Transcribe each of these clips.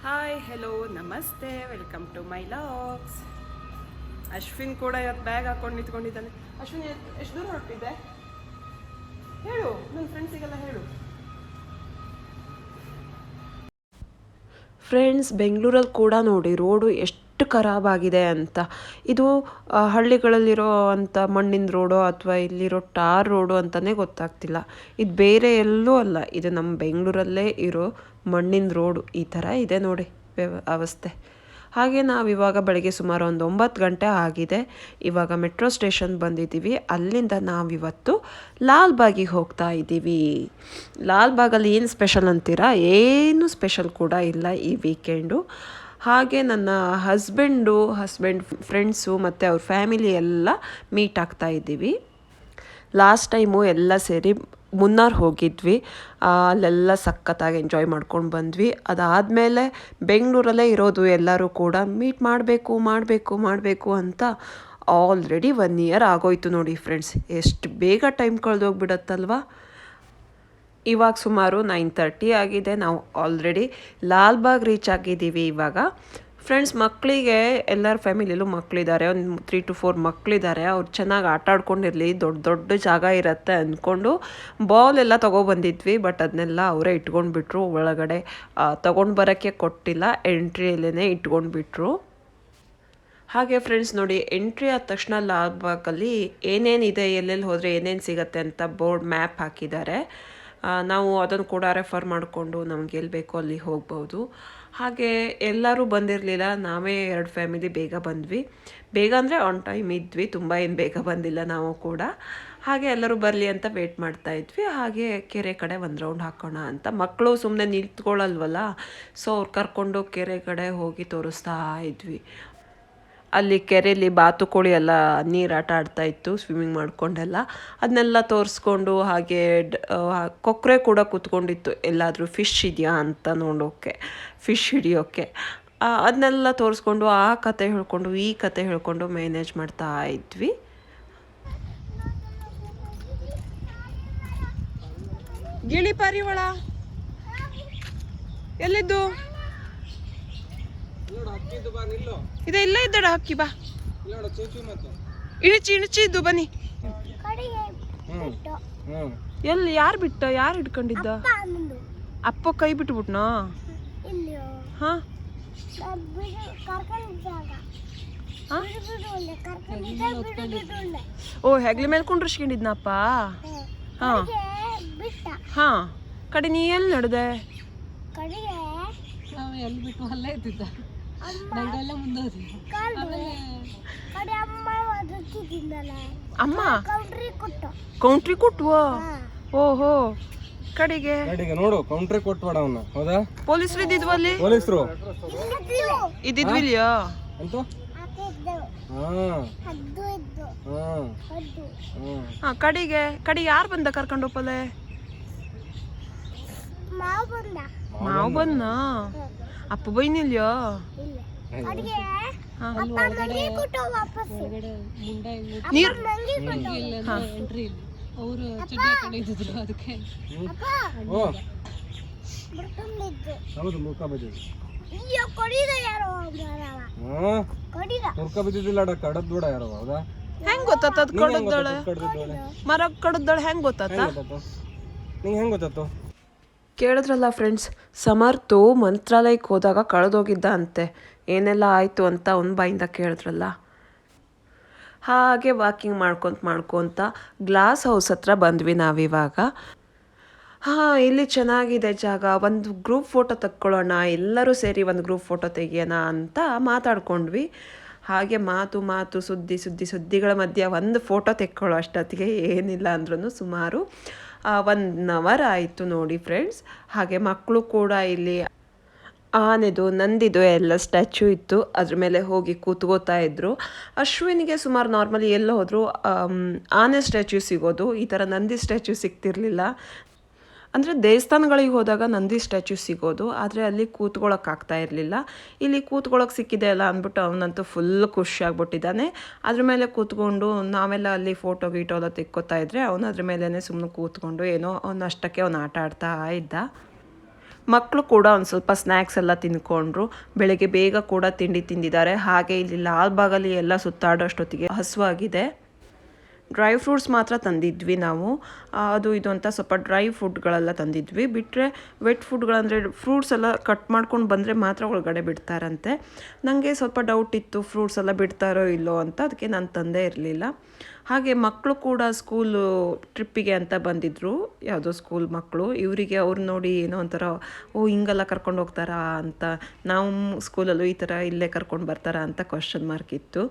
Hi hello ನಮಸ್ತೆ welcome to my logs. Ashwin ಕೂಡ ಇವತ್ತು ಬ್ಯಾಗ್ ಹಾಕೊಂಡು ನಿಂತ್ಕೊಂಡಿದ್ದಾನೆ. ಅಶ್ವಿನ್ ಎಷ್ಟು ದೂರ ಹೊರಟಿದ್ದೆ ಹೇಳು, ನನ್ನ ಫ್ರೆಂಡ್ಸಿಗೆಲ್ಲ ಹೇಳು. ಫ್ರೆಂಡ್ಸ್, ಬೆಂಗಳೂರಲ್ಲಿ ಕೂಡ ನೋಡಿ ರೋಡು ಎಷ್ಟು ಖರಾಬಾಗಿದೆ ಅಂತ. ಇದು ಹಳ್ಳಿಗಳಲ್ಲಿರೋ ಅಂಥ ಮಣ್ಣಿನ ರೋಡು ಅಥವಾ ಇಲ್ಲಿರೋ ಟಾರ್ ರೋಡು ಅಂತಲೇ ಗೊತ್ತಾಗ್ತಿಲ್ಲ. ಇದು ಬೇರೆ ಎಲ್ಲೂ ಅಲ್ಲ, ಇದು ನಮ್ಮ ಬೆಂಗಳೂರಲ್ಲೇ ಇರೋ ಮಣ್ಣಿನ ರೋಡು. ಈ ಥರ ಇದೆ ನೋಡಿ ಅವಸ್ಥೆ. ಹಾಗೆ ನಾವಿವಾಗ ಬೆಳಗ್ಗೆ ಸುಮಾರು ಒಂದು 9 ಗಂಟೆ ಆಗಿದೆ. ಇವಾಗ ಮೆಟ್ರೋ ಸ್ಟೇಷನ್ ಬಂದಿದ್ದೀವಿ. ಅಲ್ಲಿಂದ ನಾವಿವತ್ತು ಲಾಲ್ಬಾಗಿಗೆ ಹೋಗ್ತಾ ಇದ್ದೀವಿ. ಲಾಲ್ಬಾಗಲ್ಲಿ ಏನು ಸ್ಪೆಷಲ್ ಅಂತೀರಾ? ಏನು ಸ್ಪೆಷಲ್ ಕೂಡ ಇಲ್ಲ ಈ ವೀಕೆಂಡು. ಹಾಗೆ ನನ್ನ ಹಸ್ಬೆಂಡ್ ಫ್ರೆಂಡ್ಸು ಮತ್ತು ಅವ್ರ ಫ್ಯಾಮಿಲಿ ಎಲ್ಲ ಮೀಟ್ ಆಗ್ತಾ ಇದ್ದೀವಿ. ಲಾಸ್ಟ್ ಟೈಮು ಎಲ್ಲ ಸೇರಿ ಮುನ್ನಾರ್ ಹೋಗಿದ್ವಿ. ಅಲ್ಲೆಲ್ಲ ಸಖತ್ತಾಗಿ ಎಂಜಾಯ್ ಮಾಡ್ಕೊಂಡು ಬಂದ್ವಿ. ಅದಾದಮೇಲೆ ಬೆಂಗಳೂರಲ್ಲೇ ಇರೋದು ಎಲ್ಲರೂ ಕೂಡ ಮೀಟ್ ಮಾಡಬೇಕು ಅಂತ ಆಲ್ರೆಡಿ 1 ಇಯರ್ ಆಗೋಯ್ತು ನೋಡಿ ಫ್ರೆಂಡ್ಸ್. ಎಷ್ಟು ಬೇಗ ಟೈಮ್ ಕಳೆದೋಗ್ಬಿಡತ್ತಲ್ವ. ಇವಾಗ ಸುಮಾರು 9:30 ಆಗಿದೆ. ನಾವು ಆಲ್ರೆಡಿ ಲಾಲ್ಬಾಗ್ ರೀಚ್ ಆಗಿದ್ದೀವಿ ಇವಾಗ. ಫ್ರೆಂಡ್ಸ್, ಮಕ್ಕಳಿಗೆ ಎಲ್ಲರ ಫ್ಯಾಮಿಲಿಯಲ್ಲೂ ಮಕ್ಕಳಿದ್ದಾರೆ, ಒಂದು 3 to 4 ಮಕ್ಕಳಿದ್ದಾರೆ. ಅವ್ರು ಚೆನ್ನಾಗಿ ಆಟ ಆಡ್ಕೊಂಡಿರಲಿ, ದೊಡ್ಡ ಜಾಗ ಇರುತ್ತೆ ಅಂದ್ಕೊಂಡು ಬಾಲ್ ಎಲ್ಲ ತೊಗೊಬಂದಿದ್ವಿ. ಬಟ್ ಅದನ್ನೆಲ್ಲ ಅವರೇ ಇಟ್ಕೊಂಡ್ಬಿಟ್ರು. ಒಳಗಡೆ ತೊಗೊಂಡು ಬರೋಕ್ಕೆ ಕೊಟ್ಟಿಲ್ಲ, ಎಂಟ್ರಿಯಲ್ಲೇ ಇಟ್ಕೊಂಡ್ಬಿಟ್ರು. ಹಾಗೆ ಫ್ರೆಂಡ್ಸ್ ನೋಡಿ, ಎಂಟ್ರಿ ಆದ ತಕ್ಷಣ ಲಾಲ್ಬಾಗಲ್ಲಿ ಏನೇನಿದೆ, ಎಲ್ಲೆಲ್ಲಿ ಹೋದರೆ ಏನೇನು ಸಿಗುತ್ತೆ ಅಂತ ಬೋರ್ಡ್ ಮ್ಯಾಪ್ ಹಾಕಿದ್ದಾರೆ. ನಾವು ಅದನ್ನು ಕೂಡ ರೆಫರ್ ಮಾಡಿಕೊಂಡು ನಮ್ಗೆ ಎಲ್ಲಿ ಬೇಕೋ ಅಲ್ಲಿ ಹೋಗ್ಬೋದು. ಹಾಗೆ ಎಲ್ಲರೂ ಬಂದಿರಲಿಲ್ಲ, ನಾವೇ 2 ಫ್ಯಾಮಿಲಿ ಬೇಗ ಬಂದ್ವಿ. ಬೇಗ ಅಂದರೆ ಆನ್ ಟೈಮ್ ಇದ್ವಿ, ತುಂಬ ಏನು ಬೇಗ ಬಂದಿಲ್ಲ ನಾವು ಕೂಡ. ಹಾಗೆ ಎಲ್ಲರೂ ಬರಲಿ ಅಂತ ವೇಟ್ ಮಾಡ್ತಾ ಇದ್ವಿ. ಹಾಗೆ ಕೆರೆ ಕಡೆ ಒಂದು ರೌಂಡ್ ಹಾಕೋಣ ಅಂತ. ಮಕ್ಕಳು ಸುಮ್ಮನೆ ನಿಂತ್ಕೊಳ್ಳಲ್ವಲ್ಲ, ಸೊ ಅವ್ರು ಕರ್ಕೊಂಡು ಕೆರೆ ಕಡೆ ಹೋಗಿ ತೋರಿಸ್ತಾ ಇದ್ವಿ. ಅಲ್ಲಿ ಕೆರೆಯಲ್ಲಿ ಬಾತುಕೋಳಿ ಎಲ್ಲ ನೀರಾಟ ಆಡ್ತಾಯಿತ್ತು, ಸ್ವಿಮ್ಮಿಂಗ್ ಮಾಡ್ಕೊಂಡೆಲ್ಲ ಅದನ್ನೆಲ್ಲ ತೋರಿಸ್ಕೊಂಡು. ಹಾಗೆ ಕೊಕ್ಕರೆ ಕೂಡ ಕೂತ್ಕೊಂಡಿತ್ತು, ಎಲ್ಲಾದರೂ ಫಿಶ್ ಇದೆಯಾ ಅಂತ ನೋಡೋಕ್ಕೆ, ಫಿಶ್ ಹಿಡಿಯೋಕ್ಕೆ. ಅದನ್ನೆಲ್ಲ ತೋರಿಸ್ಕೊಂಡು ಆ ಕತೆ ಹೇಳ್ಕೊಂಡು ಈ ಕತೆ ಹೇಳ್ಕೊಂಡು ಮ್ಯಾನೇಜ್ ಮಾಡ್ತಾ ಇದ್ವಿ. ಗಿಳಿ ಪಾರಿವಾಳ ಎಲ್ಲಿದ್ದು? ಇದೆ ಇಲ್ಲ ಇದ್ದಡ ಹಕ್ಕಿ, ಬಾ ಇಣಚಿ ಇದ್ದು ಬನ್ನಿ. ಎಲ್ಲಿ ಯಾರು ಹಿಡ್ಕೊಂಡಿದ್ದ? ಅಪ್ಪ ಕೈ ಬಿಟ್ಬಿಟ್ನಾ? ಹಾ, ಓ ಹೆಗ್ಲಿ ಮೇಲೆ ಕುಂಡ್ರಿಸ್ಕೊಂಡಿದ್ನಪ್ಪ. ಹಾ ಹಾ, ಕಡೆ ನೀ ಎಲ್ಲಿ ನಡೆದೆ? ಎಲ್ಲಿ ಬಿಟ್ಟು ಅಲ್ಲೇ ಇದ್ದಿದ್ದ, ನಂಗೆಲ್ಲ ಮುಂದೋದ್ರಿ. ಅಮ್ಮ ಕೌಂಟ್ರಿ ಕೊಟ್ಟುವ? ಓಹೋ, ಕಡೆಗೆ ನೋಡು ಕೌಂಟ್ರಿ ಕೊಟ್ಬೇಡ ಅವನ್ನ. ಹೌದಾ? ಪೊಲೀಸರು ಇದ್ದಿದ್ವ ಅಲ್ಲಿ? ಪೊಲೀಸರು ಇದ್ದಿದ್ವಿ ಇಲ್ಲಿಯಾ ಅಂತ. ಹಾ, ಕಡೆಗೆ ಯಾರು ಬಂದ ಕರ್ಕೊಂಡು ಹೋಗಲೆ? ಮಾವು ಬಂದ? ಅಪ್ಪ ಬೈನಿಲ್ಯೋ? ಅವರು ಚಡ್ಡಿ ಕಡೆ ಇದ್ದಿದ್ರು, ಅದಕ್ಕೆ ಹೌದು ಮುಖ ಬಿದ್ದಿದ್ದು. ಮುಖ ಬಿದ್ದಿದ್ದಿಲ್ಲ, ಕಡದ್ ಬಿಡ ಯಾರೋ. ಹೌದಾ? ಹೆಂಗ್ ಗೊತ್ತಾತ? ಅದ್ ಕಡದ್ದಳೆ, ಮರ ಕಡದ್ದಳೆ, ಹೆಂಗ್ ಗೊತ್ತಾತ? ನಿಂಗೆ ಹೆಂಗ್ ಗೊತ್ತಾತು? ಕೇಳಿದ್ರಲ್ಲ ಫ್ರೆಂಡ್ಸ್, ಸಮರ್ಥು ಮಂತ್ರಾಲಯಕ್ಕೆ ಹೋದಾಗ ಕಳೆದೋಗಿದ್ದ ಅಂತೆ. ಏನೆಲ್ಲ ಆಯಿತು ಅಂತ ಅವನ ಬಾಯಿಂದ ಕೇಳಿದ್ರಲ್ಲ. ಹಾಗೆ ವಾಕಿಂಗ್ ಮಾಡ್ಕೊತ ಗ್ಲಾಸ್ ಹೌಸ್ ಹತ್ರ ಬಂದ್ವಿ ನಾವಿವಾಗ. ಹಾಂ, ಇಲ್ಲಿ ಚೆನ್ನಾಗಿದೆ ಜಾಗ, ಒಂದು ಗ್ರೂಪ್ ಫೋಟೋ ತೆಕ್ಕೊಳ್ಳೋಣ, ಎಲ್ಲರೂ ಸೇರಿ ಒಂದು ಗ್ರೂಪ್ ಫೋಟೋ ತೆಗಿಯೋಣ ಅಂತ ಮಾತಾಡ್ಕೊಂಡ್ವಿ. ಹಾಗೆ ಮಾತು ಸುದ್ದಿಗಳ ಮಧ್ಯೆ ಒಂದು ಫೋಟೋ ತೆಕ್ಕೊಳ್ಳೋ ಅಷ್ಟೊತ್ತಿಗೆ ಏನಿಲ್ಲ ಅಂದ್ರೂ ಸುಮಾರು 1 hour ಆಯಿತು ನೋಡಿ ಫ್ರೆಂಡ್ಸ್. ಹಾಗೆ ಮಕ್ಕಳು ಕೂಡ ಇಲ್ಲಿ ಆನೆದು ನಂದಿದು ಎಲ್ಲ ಸ್ಟ್ಯಾಚ್ಯೂ ಇತ್ತು, ಅದ್ರ ಮೇಲೆ ಹೋಗಿ ಕೂತ್ಕೋತಾ ಇದ್ರು. ಅಶ್ವಿನಿಗೆ ಸುಮಾರು ನಾರ್ಮಲಿ ಎಲ್ಲ ಹೋದರೂ ಆನೆ ಸ್ಟ್ಯಾಚ್ಯೂ ಸಿಗೋದು, ಈ ಥರ ನಂದಿ ಸ್ಟ್ಯಾಚ್ಯೂ ಸಿಗ್ತಿರ್ಲಿಲ್ಲ. ಅಂದರೆ ದೇವಸ್ಥಾನಗಳಿಗೆ ಹೋದಾಗ ನಂದಿ ಸ್ಟ್ಯಾಚ್ಯೂ ಸಿಗೋದು, ಆದರೆ ಅಲ್ಲಿ ಕೂತ್ಕೊಳ್ಳೋಕ್ಕಾಗ್ತಾ ಇರಲಿಲ್ಲ. ಇಲ್ಲಿ ಕೂತ್ಕೊಳ್ಳೋಕೆ ಸಿಕ್ಕಿದೆ ಅಲ್ಲ ಅಂದ್ಬಿಟ್ಟು ಅವನಂತೂ ಫುಲ್ ಖುಷಿಯಾಗ್ಬಿಟ್ಟಿದ್ದಾನೆ. ಅದ್ರ ಮೇಲೆ ಕೂತ್ಕೊಂಡು ನಾವೆಲ್ಲ ಅಲ್ಲಿ ಫೋಟೋ ಗೀಟೋ ಎಲ್ಲ ತೆಕ್ಕೋತಾ ಇದ್ರೆ ಅವನು ಅದ್ರ ಮೇಲೇ ಸುಮ್ಮನೆ ಕೂತ್ಕೊಂಡು ಏನೋ ಅವನಷ್ಟಕ್ಕೆ ಅವನು ಆಟ ಆಡ್ತಾ ಇದ್ದ. ಮಕ್ಕಳು ಕೂಡ ಒಂದು ಸ್ವಲ್ಪ ಸ್ನ್ಯಾಕ್ಸ್ ಎಲ್ಲ ತಿಂದ್ಕೊಂಡ್ರು. ಬೆಳಗ್ಗೆ ಬೇಗ ಕೂಡ ತಿಂಡಿ ತಿಂದಿದ್ದಾರೆ. ಹಾಗೆ ಇಲ್ಲಿ ಲಾಲ್ಬಾಗಲ್ಲಿ ಎಲ್ಲ ಸುತ್ತಾಡೋಷ್ಟೊತ್ತಿಗೆ ಹಸುವಾಗಿದೆ. ಡ್ರೈ ಫ್ರೂಟ್ಸ್ ಮಾತ್ರ ತಂದಿದ್ವಿ ನಾವು, ಅದು ಇದು ಅಂತ ಸ್ವಲ್ಪ ಡ್ರೈ ಫುಡ್ಗಳೆಲ್ಲ ತಂದಿದ್ವಿ. ಬಿಟ್ಟರೆ ವೆಟ್ ಫುಡ್ಗಳಂದರೆ ಫ್ರೂಟ್ಸ್ ಎಲ್ಲ ಕಟ್ ಮಾಡ್ಕೊಂಡು ಬಂದರೆ ಮಾತ್ರ ಒಳಗಡೆ ಬಿಡ್ತಾರಂತೆ. ನನಗೆ ಸ್ವಲ್ಪ ಡೌಟ್ ಇತ್ತು ಫ್ರೂಟ್ಸ್ ಎಲ್ಲ ಬಿಡ್ತಾರೋ ಇಲ್ಲೋ ಅಂತ, ಅದಕ್ಕೆ ನಾನು ತಂದೇ ಇರಲಿಲ್ಲ. ಹಾಗೆ ಮಕ್ಕಳು ಕೂಡ ಸ್ಕೂಲು ಟ್ರಿಪ್ಪಿಗೆ ಅಂತ ಬಂದಿದ್ದರು, ಯಾವುದೋ ಸ್ಕೂಲ್ ಮಕ್ಕಳು. ಇವರಿಗೆ ಅವ್ರು ನೋಡಿ ಏನೋ ಒಂಥರ ಹಿಂಗೆಲ್ಲ ಕರ್ಕೊಂಡು ಹೋಗ್ತಾರಾ ಅಂತ, ನಾವು ಸ್ಕೂಲಲ್ಲೂ ಈ ಥರ ಇಲ್ಲೇ ಕರ್ಕೊಂಡು ಬರ್ತಾರಾ ಅಂತ ಕ್ವಶನ್ ಮಾರ್ಕ್ ಇತ್ತು.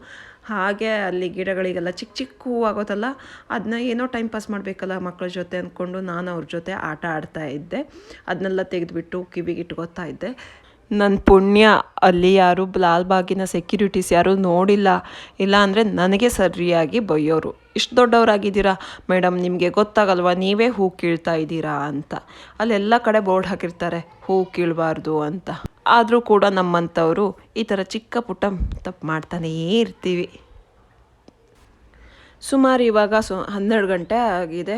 ಹಾಗೆ ಅಲ್ಲಿ ಗಿಡಗಳಿಗೆಲ್ಲ ಚಿಕ್ಕ ಚಿಕ್ಕ ಹೂವು ಆಗೋದಲ್ಲ, ಅದನ್ನ ಏನೋ ಟೈಮ್ ಪಾಸ್ ಮಾಡಬೇಕಲ್ಲ ಮಕ್ಕಳ ಜೊತೆ ಅಂದ್ಕೊಂಡು ನಾನು ಅವ್ರ ಜೊತೆ ಆಟ ಆಡ್ತಾ ಇದ್ದೆ. ಅದನ್ನೆಲ್ಲ ತೆಗೆದುಬಿಟ್ಟು ಕಿವಿಗೆ ಇಟ್ಕೋತಾ ಇದ್ದೆ. ನನ್ನ ಪುಣ್ಯ ಅಲ್ಲಿ ಯಾರು ಲಾಲ್ಬಾಗಿನ ಸೆಕ್ಯೂರಿಟೀಸ್ ಯಾರೂ ನೋಡಿಲ್ಲ, ಇಲ್ಲ ಅಂದರೆ ನನಗೆ ಸರಿಯಾಗಿ ಬೈಯೋರು. ಇಷ್ಟು ದೊಡ್ಡವರಾಗಿದ್ದೀರಾ ಮೇಡಮ್, ನಿಮಗೆ ಗೊತ್ತಾಗಲ್ವಾ ನೀವೇ ಹೂ ಕೀಳ್ತಾ ಇದ್ದೀರಾ ಅಂತ. ಅಲ್ಲೆಲ್ಲ ಕಡೆ ಬೋರ್ಡ್ ಹಾಕಿರ್ತಾರೆ ಹೂ ಕೀಳಬಾರ್ದು ಅಂತ. ಆದರೂ ಕೂಡ ನಮ್ಮಂಥವರು ಈ ಥರ ಚಿಕ್ಕ ಪುಟ್ಟ ತಪ್ಪು ಮಾಡ್ತಾನೇ ಇರ್ತೀವಿ. ಸುಮಾರು ಇವಾಗ 12 ಗಂಟೆ ಆಗಿದೆ.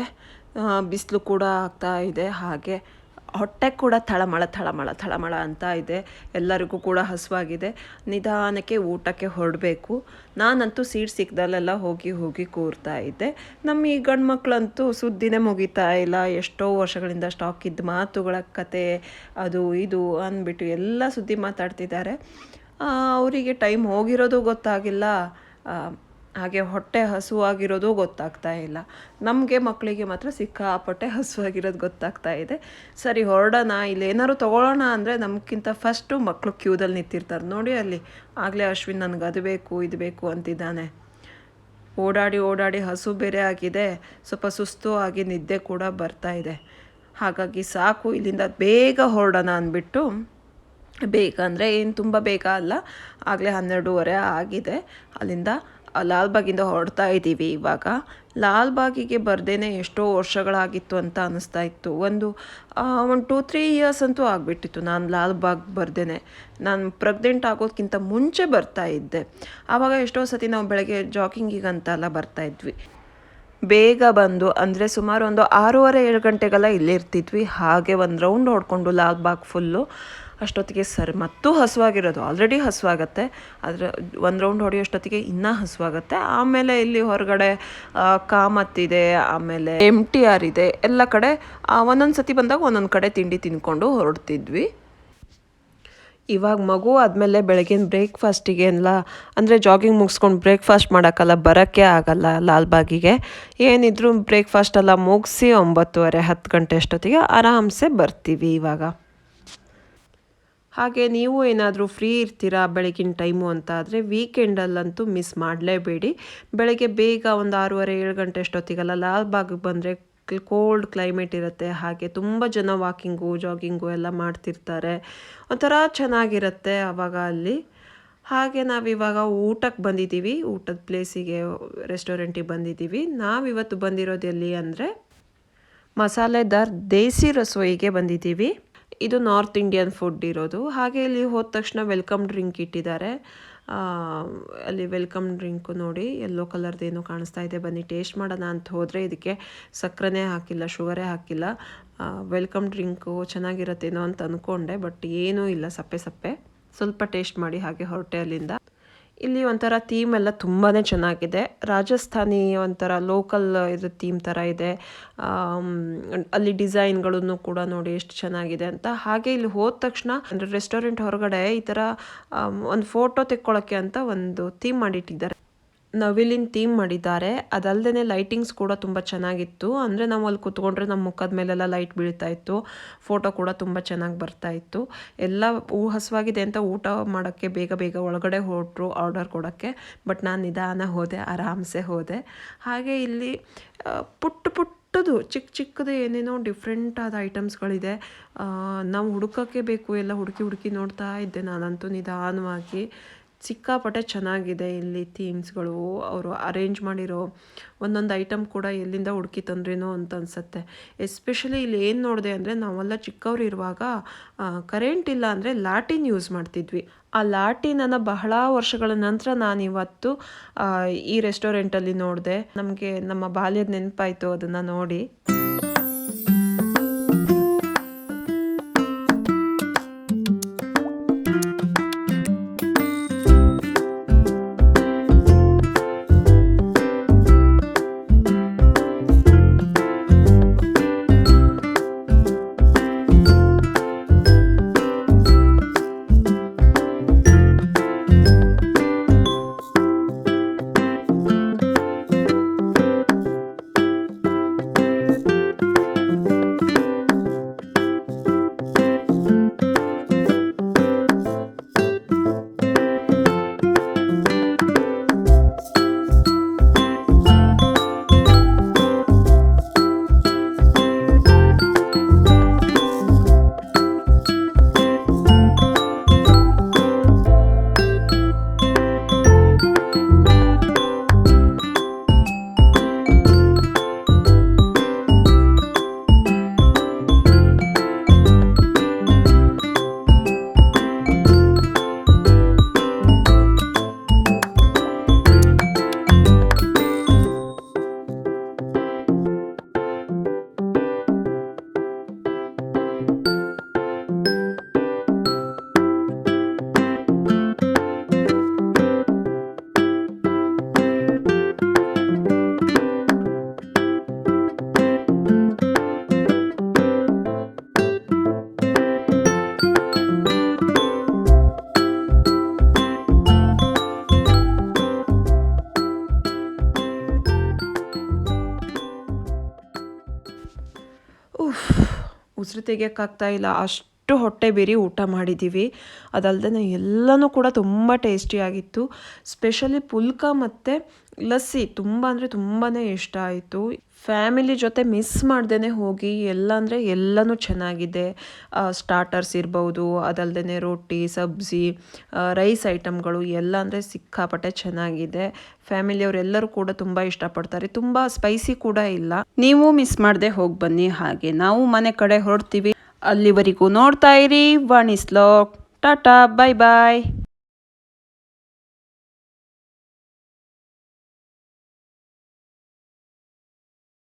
ಬಿಸಿಲು ಕೂಡ ಆಗ್ತಾ ಇದೆ. ಹಾಗೆ ಹೊಟ್ಟೆ ಕೂಡ ಥಳಮಳ ಅಂತ ಇದೆ. ಎಲ್ಲರಿಗೂ ಕೂಡ ಹಸುವಾಗಿದೆ. ನಿಧಾನಕ್ಕೆ ಊಟಕ್ಕೆ ಹೊರಡಬೇಕು. ನಾನಂತೂ ಸೀಟ್ ಸಿಕ್ಕದಲ್ಲೆಲ್ಲ ಹೋಗಿ ಕೂರ್ತಾ ಇದ್ದೆ. ನಮ್ಮ ಈ ಗಂಡು ಮಕ್ಕಳಂತೂ ಸುದ್ದಿನೇ ಮುಗಿತಾ ಇಲ್ಲ. ಎಷ್ಟೋ ವರ್ಷಗಳಿಂದ ಸ್ಟಾಕ್ ಇದ್ದ ಮಾತುಗಳ ಕತೆ ಅದು ಇದು ಅಂದ್ಬಿಟ್ಟು ಎಲ್ಲ ಸುದ್ದಿ ಮಾತಾಡ್ತಿದ್ದಾರೆ. ಅವರಿಗೆ ಟೈಮ್ ಹೋಗಿರೋದು ಗೊತ್ತಾಗಿಲ್ಲ, ಹಾಗೆ ಹೊಟ್ಟೆ ಹಸುವಾಗಿರೋದು ಗೊತ್ತಾಗ್ತಾ ಇಲ್ಲ. ನಮಗೆ ಮಕ್ಕಳಿಗೆ ಮಾತ್ರ ಸಿಕ್ಕಾಪಟ್ಟೆ ಹಸುವಾಗಿರೋದು ಗೊತ್ತಾಗ್ತಾ ಇದೆ. ಸರಿ ಹೊರಡೋಣ, ಇಲ್ಲಿ ಏನಾದ್ರು ತೊಗೊಳ್ಳೋಣ ಅಂದರೆ ನಮಗಿಂತ ಫಸ್ಟು ಮಕ್ಕಳು ಕ್ಯೂದಲ್ಲಿ ನಿಂತಿರ್ತಾರೆ ನೋಡಿ ಅಲ್ಲಿ. ಆಗಲೇ ಅಶ್ವಿನ್ ನನಗೆ ಅದು ಬೇಕು ಇದು ಬೇಕು ಅಂತಿದ್ದಾನೆ. ಓಡಾಡಿ ಹಸು ಬೇರೆ ಆಗಿದೆ, ಸ್ವಲ್ಪ ಸುಸ್ತು ಆಗಿ ನಿದ್ದೆ ಕೂಡ ಬರ್ತಾ ಇದೆ. ಹಾಗಾಗಿ ಸಾಕು ಇಲ್ಲಿಂದ ಬೇಗ ಹೊರಡೋಣ ಅಂದ್ಬಿಟ್ಟು, ಬೇಗ ಅಂದರೆ ಏನು ತುಂಬ ಬೇಗ ಅಲ್ಲ, ಆಗಲೇ 12:30 ಆಗಿದೆ. ಅಲ್ಲಿಂದ ಲಾಲ್ಬಾಗಿಂದ ಹೊರಡ್ತಾ ಇದ್ದೀವಿ. ಇವಾಗ ಲಾಲ್ಬಾಗಿಗೆ ಬರ್ದೇನೆ ಎಷ್ಟೋ ವರ್ಷಗಳಾಗಿತ್ತು ಅಂತ ಅನ್ನಿಸ್ತಾ ಇತ್ತು. ಒಂದು 2-3 ಇಯರ್ಸ್ ಅಂತೂ ಆಗಿಬಿಟ್ಟಿತ್ತು ನಾನು ಲಾಲ್ಬಾಗ್ ಬರ್ದೇನೆ. ನಾನು ಪ್ರೆಗ್ನೆಂಟ್ ಆಗೋದಕ್ಕಿಂತ ಮುಂಚೆ ಬರ್ತಾ ಇದ್ದೆ. ಆವಾಗ ಎಷ್ಟೋ ಸತಿ ನಾವು ಬೆಳಗ್ಗೆ ಜಾಗಿಂಗಿಗಂತೆಲ್ಲ ಬರ್ತಾಯಿದ್ವಿ. ಬೇಗ ಬಂದು ಅಂದರೆ ಸುಮಾರು ಒಂದು 6:30-7 ಗಂಟೆಗೆಲ್ಲ ಇಲ್ಲೇ ಇರ್ತಿದ್ವಿ. ಹಾಗೆ ಒಂದು ರೌಂಡ್ ಹೊಡ್ಕೊಂಡು ಲಾಲ್ಬಾಗ್ ಫುಲ್ಲು. ಅಷ್ಟೊತ್ತಿಗೆ ಮತ್ತೂ ಹಸುವಾಗಿರೋದು, ಆಲ್ರೆಡಿ ಹಸುವಾಗತ್ತೆ, ಆದರೆ ಒಂದು ರೌಂಡ್ ಹೊಡೆಯೋಷ್ಟೊತ್ತಿಗೆ ಇನ್ನೂ ಹಸುವಾಗತ್ತೆ. ಆಮೇಲೆ ಇಲ್ಲಿ ಹೊರಗಡೆ ಕಾಮತ್ತಿದೆ, ಆಮೇಲೆ MTR ಇದೆ, ಎಲ್ಲ ಕಡೆ ಒಂದೊಂದು ಸತಿ ಬಂದಾಗ ಒಂದೊಂದು ಕಡೆ ತಿಂಡಿ ತಿಂದ್ಕೊಂಡು ಹೊರಡ್ತಿದ್ವಿ. ಇವಾಗ ಮಗು ಆದಮೇಲೆ ಬೆಳಗಿನ ಬ್ರೇಕ್ಫಾಸ್ಟಿಗೆ ಎಲ್ಲ ಅಂದರೆ ಜಾಗಿಂಗ್ ಮುಗಿಸ್ಕೊಂಡು ಬ್ರೇಕ್ಫಾಸ್ಟ್ ಮಾಡೋಕ್ಕಲ್ಲ ಬರೋಕ್ಕೆ ಆಗಲ್ಲ ಲಾಲ್ಬಾಗಿಗೆ. ಏನಿದ್ರು ಬ್ರೇಕ್ಫಾಸ್ಟೆಲ್ಲ ಮುಗಿಸಿ 9:30-10 ಗಂಟೆ ಅಷ್ಟೊತ್ತಿಗೆ ಆರಾಮ್ಸೆ ಬರ್ತೀವಿ ಇವಾಗ. ಹಾಗೆ ನೀವು ಏನಾದರೂ ಫ್ರೀ ಇರ್ತೀರಾ ಬೆಳಗಿನ ಟೈಮು ಅಂತ ಆದರೆ ವೀಕೆಂಡಲ್ಲಂತೂ ಮಿಸ್ ಮಾಡಲೇಬೇಡಿ. ಬೆಳಗ್ಗೆ ಬೇಗ ಒಂದು 6:30-7 ಗಂಟೆ ಅಷ್ಟೊತ್ತಿಗೆಲ್ಲ ಲಾಲ್ಬಾಗಿಗೆ ಬಂದರೆ ಕೋಲ್ಡ್ ಕ್ಲೈಮೇಟ್ ಇರುತ್ತೆ. ಹಾಗೆ ತುಂಬ ಜನ ವಾಕಿಂಗು ಜಾಗಿಂಗು ಎಲ್ಲ ಮಾಡ್ತಿರ್ತಾರೆ. ಒಂಥರ ಚೆನ್ನಾಗಿರುತ್ತೆ ಆವಾಗ ಅಲ್ಲಿ. ಹಾಗೆ ನಾವಿವಾಗ ಊಟಕ್ಕೆ ಬಂದಿದ್ದೀವಿ, ಊಟದ ಪ್ಲೇಸಿಗೆ ರೆಸ್ಟೋರೆಂಟಿಗೆ ಬಂದಿದ್ದೀವಿ. ನಾವಿವತ್ತು ಬಂದಿರೋದು ಎಲ್ಲಿ ಅಂದರೆ ಮಸಾಲೆದಾರ್ ದೇಸಿ ರಸೋಯಿಗೆ ಬಂದಿದ್ದೀವಿ. ಇದು ನಾರ್ತ್ ಇಂಡಿಯನ್ ಫುಡ್ ಇರೋದು. ಹಾಗೆ ಇಲ್ಲಿ ಹೋದ ತಕ್ಷಣ ವೆಲ್ಕಮ್ ಡ್ರಿಂಕ್ ಇಟ್ಟಿದ್ದಾರೆ. ಅಲ್ಲಿ ವೆಲ್ಕಮ್ ಡ್ರಿಂಕು ನೋಡಿ ಯೆಲ್ಲೋ ಕಲರ್ದೇನೋ ಕಾಣಿಸ್ತಾ ಇದೆ. ಬನ್ನಿ ಟೇಸ್ಟ್ ಮಾಡೋಣ ಅಂತ ಹೋದರೆ ಇದಕ್ಕೆ ಸಕ್ಕರೆನೇ ಹಾಕಿಲ್ಲ, ಶುಗರೇ ಹಾಕಿಲ್ಲ. ವೆಲ್ಕಮ್ ಡ್ರಿಂಕು ಚೆನ್ನಾಗಿರತ್ತೇನೋ ಅಂತ ಅಂದ್ಕೊಂಡೆ, ಬಟ್ ಏನೂ ಇಲ್ಲ, ಸಪ್ಪೆ ಸ್ವಲ್ಪ ಟೇಸ್ಟ್ ಮಾಡಿ ಹಾಗೆ ಹೊರಟೆ ಅಲ್ಲಿಂದ. ಇಲ್ಲಿ ಒಂಥರ ಥೀಮ್ ಎಲ್ಲ ತುಂಬಾ ಚೆನ್ನಾಗಿದೆ. ರಾಜಸ್ಥಾನಿ ಒಂಥರ ಲೋಕಲ್ ಇದು ಥೀಮ್ ಥರ ಇದೆ. ಅಲ್ಲಿ ಡಿಸೈನ್ಗಳನ್ನು ಕೂಡ ನೋಡಿ ಎಷ್ಟು ಚೆನ್ನಾಗಿದೆ ಅಂತ. ಹಾಗೆ ಇಲ್ಲಿ ಹೋದ ತಕ್ಷಣ ಅಂದರೆ ರೆಸ್ಟೋರೆಂಟ್ ಹೊರಗಡೆ ಈ ಥರ ಒಂದು ಫೋಟೋ ತೆಕ್ಕೊಳ್ಳೋಕ್ಕೆ ಅಂತ ಒಂದು ಥೀಮ್ ಮಾಡಿಟ್ಟಿದ್ದಾರೆ. ನವಿಲಿನ ಥೀಮ್ ಮಾಡಿದ್ದಾರೆ. ಅದಲ್ಲದೆ ಲೈಟಿಂಗ್ಸ್ ಕೂಡ ತುಂಬ ಚೆನ್ನಾಗಿತ್ತು. ಅಂದರೆ ನಾವು ಅಲ್ಲಿ ಕೂತ್ಕೊಂಡ್ರೆ ನಮ್ಮ ಮುಖದ ಮೇಲೆಲ್ಲ ಲೈಟ್ ಬೀಳ್ತಾ ಇತ್ತು. ಫೋಟೋ ಕೂಡ ತುಂಬ ಚೆನ್ನಾಗಿ ಬರ್ತಾ ಇತ್ತು. ಎಲ್ಲ ಹಸುವಾಗಿದೆ ಅಂತ ಊಟ ಮಾಡೋಕ್ಕೆ ಬೇಗ ಒಳಗಡೆ ಹೊರಟರು ಆರ್ಡರ್ ಕೊಡೋಕ್ಕೆ. ಬಟ್ ನಾನು ನಿಧಾನ ಹೋದೆ, ಆರಾಮ್ಸೆ ಹೋದೆ. ಹಾಗೆ ಇಲ್ಲಿ ಪುಟ್ಟದು ಚಿಕ್ಕದು ಏನೇನೋ ಡಿಫ್ರೆಂಟ್ ಆದ ಐಟಮ್ಸ್ಗಳಿದೆ. ನಾವು ಹುಡುಕೋಕ್ಕೆ ಬೇಕು, ಎಲ್ಲ ಹುಡುಕಿ ನೋಡ್ತಾ ಇದ್ದೆ ನಾನಂತೂ ನಿಧಾನವಾಗಿ. ಸಿಕ್ಕಾಪಟ್ಟೆ ಚೆನ್ನಾಗಿದೆ ಇಲ್ಲಿ ಥೀಮ್ಸ್ಗಳು. ಅವರು ಅರೇಂಜ್ ಮಾಡಿರೋ ಒಂದೊಂದು ಐಟಮ್ ಕೂಡ ಎಲ್ಲಿಂದ ಹುಡುಕಿ ತಂದ್ರೇನೋ ಅಂತ ಅನಿಸುತ್ತೆ. ಎಸ್ಪೆಷಲಿ ಇಲ್ಲಿ ಏನು ನೋಡಿದೆ ಅಂದರೆ ನಾವೆಲ್ಲ ಚಿಕ್ಕವರು ಇರುವಾಗ ಕರೆಂಟ್ ಇಲ್ಲ ಅಂದರೆ ಲಾಟಿನ್ ಯೂಸ್ ಮಾಡ್ತಿದ್ವಿ. ಆ ಲಾಟಿನನ್ನು ಬಹಳ ವರ್ಷಗಳ ನಂತರ ನಾನಿವತ್ತು ಈ ರೆಸ್ಟೋರೆಂಟಲ್ಲಿ ನೋಡಿದೆ. ನಮಗೆ ನಮ್ಮ ಬಾಲ್ಯದ ನೆನಪಾಯಿತು ಅದನ್ನು ನೋಡಿ. ಉಸಿರು ತೆಗಿಯೋಕ್ಕಾಗ್ತಾ ಇಲ್ಲ, ಅಷ್ಟು ಹೊಟ್ಟೆ ಬೇರಿ ಊಟ ಮಾಡಿದ್ದೀವಿ. ಅದಲ್ಲದೆ ಎಲ್ಲನೂ ಕೂಡ ತುಂಬ ಟೇಸ್ಟಿಯಾಗಿತ್ತು. ಸ್ಪೆಷಲಿ ಪುಲ್ಕ ಮತ್ತು ಲಸ್ಸಿ ತುಂಬ ಅಂದರೆ ತುಂಬಾ ಇಷ್ಟ ಆಯಿತು. ಫ್ಯಾಮಿಲಿ ಜೊತೆ ಮಿಸ್ ಮಾಡ್ದೇ ಹೋಗಿ ಎಲ್ಲ ಅಂದರೆ ಎಲ್ಲನೂ ಚೆನ್ನಾಗಿದೆ. ಸ್ಟಾರ್ಟರ್ಸ್ ಇರ್ಬೋದು, ಅದಲ್ಲದೆ ರೊಟ್ಟಿ, ಸಬ್ಜಿ, ರೈಸ್ ಐಟಮ್ಗಳು ಎಲ್ಲ ಅಂದರೆ ಸಿಕ್ಕಾಪಟ್ಟೆ ಚೆನ್ನಾಗಿದೆ. ಫ್ಯಾಮಿಲಿಯವರೆಲ್ಲರೂ ಕೂಡ ತುಂಬ ಇಷ್ಟಪಡ್ತಾರೆ. ತುಂಬ ಸ್ಪೈಸಿ ಕೂಡ ಇಲ್ಲ. ನೀವು ಮಿಸ್ ಮಾಡದೆ ಹೋಗಿ ಬನ್ನಿ. ಹಾಗೆ ನಾವು ಮನೆ ಕಡೆ ಹೊರಡ್ತೀವಿ. ಅಲ್ಲಿವರೆಗೂ ನೋಡ್ತಾ ಇರಿ ವಾಣಿಸ್ ವ್ಲಾಗ್. ಟಾಟಾ, ಬಾಯ್ ಬಾಯ್.